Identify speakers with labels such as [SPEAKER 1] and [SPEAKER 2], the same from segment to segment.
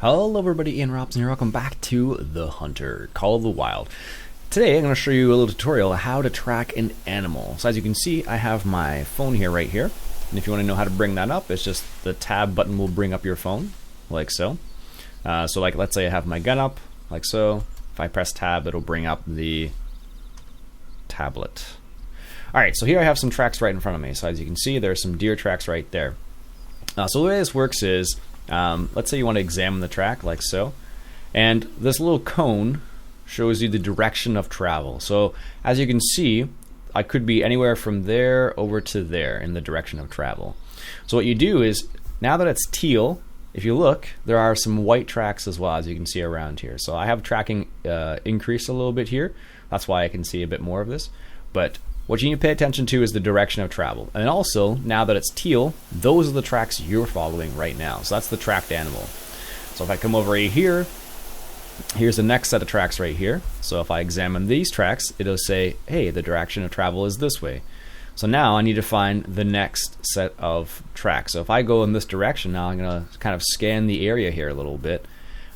[SPEAKER 1] Hello everybody, Ian Robson here. Welcome back to The Hunter, Call of the Wild. Today I'm going to show you a little tutorial on how to track an animal. So as you can see, I have my phone here right here. And if you want to know how to bring that up, it's just the tab button will bring up your phone, like so. So like let's say I have my gun up, like so. If I press tab, it'll bring up the tablet. Alright, so here I have some tracks right in front of me. So as you can see, there's some deer tracks right there. So the way this works is, let's say you want to examine the track like so, and this little cone shows you the direction of travel. So as you can see, I could be anywhere from there over to there in the direction of travel. So what you do is, now that it's teal, if you look, there are some white tracks as well, as you can see around here. So I have tracking increased a little bit here. That's why I can see a bit more of this. But what you need to pay attention to is the direction of travel. And also, now that it's teal, those are the tracks you're following right now. So that's the tracked animal. So if I come over here, here's the next set of tracks right here. So if I examine these tracks, it'll say, hey, the direction of travel is this way. So now I need to find the next set of tracks. So if I go in this direction, now I'm going to kind of scan the area here a little bit.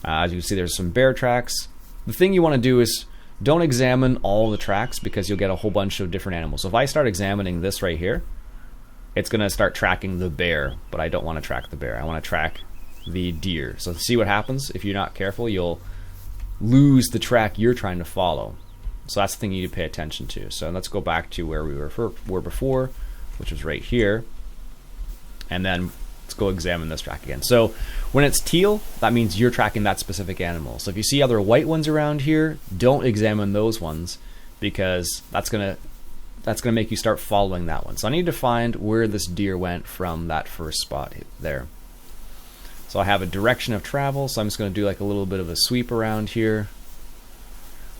[SPEAKER 1] As you can see, there's some bear tracks. The thing you want to do is don't examine all the tracks because you'll get a whole bunch of different animals. So if I start examining this right here, it's going to start tracking the bear, but I don't want to track the bear. I want to track the deer. So see what happens. If you're not careful, you'll lose the track you're trying to follow. So that's the thing you need to pay attention to. So let's go back to where we were before, which was right here. And then let's go examine this track again. So when it's teal, that means you're tracking that specific animal. So if you see other white ones around here, don't examine those ones because that's gonna make you start following that one. So I need to find where this deer went from that first spot there. So I have a direction of travel, so I'm just gonna do like a little bit of a sweep around here.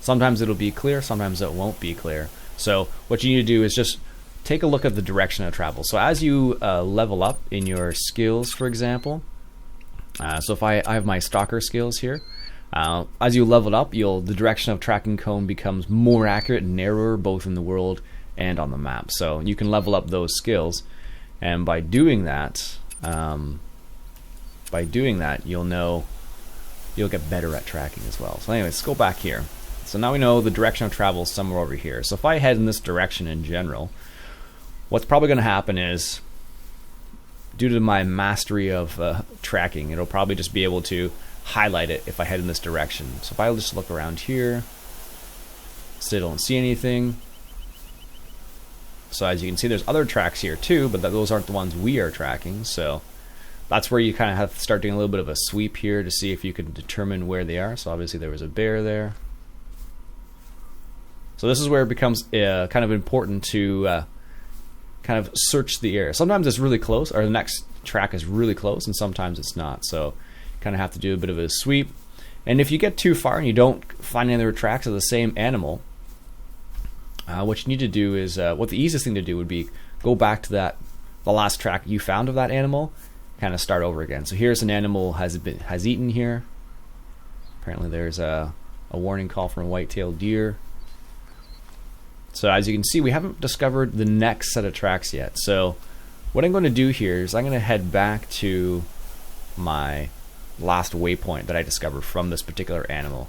[SPEAKER 1] Sometimes it'll be clear, sometimes it won't be clear. So what you need to do is just take a look at the direction of travel. So as you level up in your skills, for example, so if I have my stalker skills here, as you level up, the direction of tracking cone becomes more accurate and narrower both in the world and on the map. So you can level up those skills, and by doing that, you'll get better at tracking as well. So anyways, let's go back here. So now we know the direction of travel is somewhere over here. So if I head in this direction in general, what's probably going to happen is, due to my mastery of tracking, it'll probably just be able to highlight it if I head in this direction. So if I just look around here, still don't see anything. So as you can see, there's other tracks here too, but those aren't the ones we are tracking. So that's where you kind of have to start doing a little bit of a sweep here to see if you can determine where they are. So obviously there was a bear there. So this is where it becomes kind of important to kind of search the area. Sometimes it's really close, or the next track is really close, and sometimes it's not. So you kind of have to do a bit of a sweep. And if you get too far and you don't find any other tracks of the same animal, what you need to do is, what the easiest thing to do would be go back to the last track you found of that animal, kind of start over again. So here's an animal has eaten here. Apparently there's a warning call from a white-tailed deer. So as you can see, we haven't discovered the next set of tracks yet. So what I'm going to do here is I'm going to head back to my last waypoint that I discovered from this particular animal.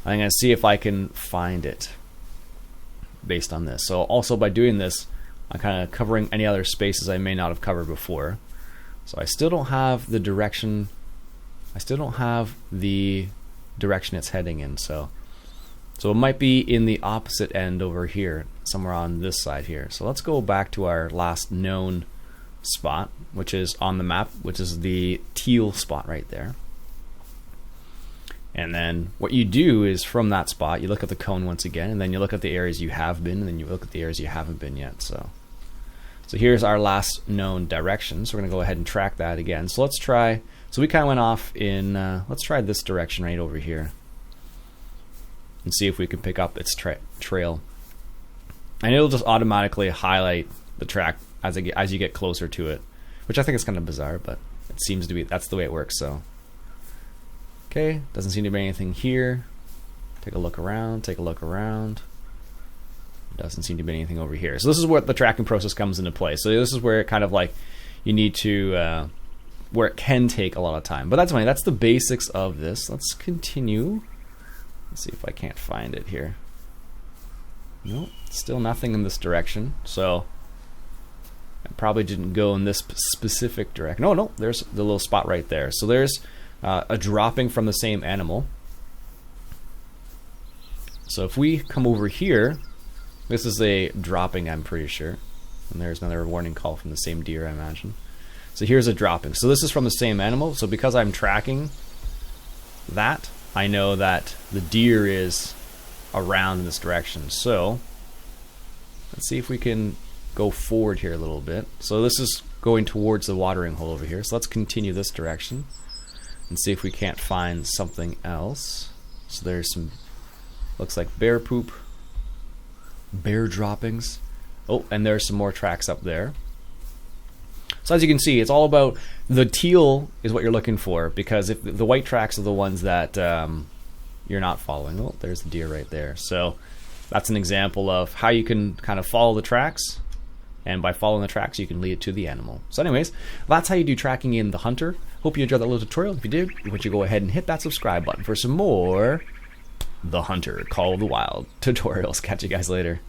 [SPEAKER 1] I'm going to see if I can find it based on this. So also by doing this, I'm kind of covering any other spaces I may not have covered before. So I still don't have the direction. I still don't have the direction it's heading in. So it might be in the opposite end over here, somewhere on this side here. So let's go back to our last known spot, which is on the map, which is the teal spot right there. And then what you do is, from that spot, you look at the cone once again, and then you look at the areas you have been, and then you look at the areas you haven't been yet. So here's our last known direction. So we're gonna go ahead and track that again. So let's try. So we kind of went off in. Let's try this direction right over here, and see if we can pick up its trail. And it'll just automatically highlight the track as you get closer to it, which I think is kind of bizarre, but it seems to be, that's the way it works. So okay, doesn't seem to be anything here. Take a look around, doesn't seem to be anything over here. So this is where the tracking process comes into play. So this is where it kind of like you need to where it can take a lot of time. But that's fine. That's the basics of this. Let's continue. Let's see if I can't find it here. Nope, still nothing in this direction. So I probably didn't go in this specific direction. No, there's the little spot right there. So there's a dropping from the same animal. So if we come over here, this is a dropping, I'm pretty sure. And there's another warning call from the same deer, I imagine. So here's a dropping. So this is from the same animal. So because I'm tracking that, I know that the deer is around in this direction. So let's see if we can go forward here a little bit. So this is going towards the watering hole over here. So let's continue this direction and see if we can't find something else. So there's some, looks like bear poop, bear droppings. Oh, and there's some more tracks up there. So as you can see, it's all about the teal is what you're looking for, because if the white tracks are the ones that you're not following. Oh, there's the deer right there. So that's an example of how you can kind of follow the tracks, and by following the tracks you can lead it to the animal. So anyways, that's how you do tracking in the Hunter. Hope you enjoyed that little tutorial. If you did, why don't you go ahead and hit that subscribe button for some more The Hunter Call of the Wild tutorials. Catch you guys later.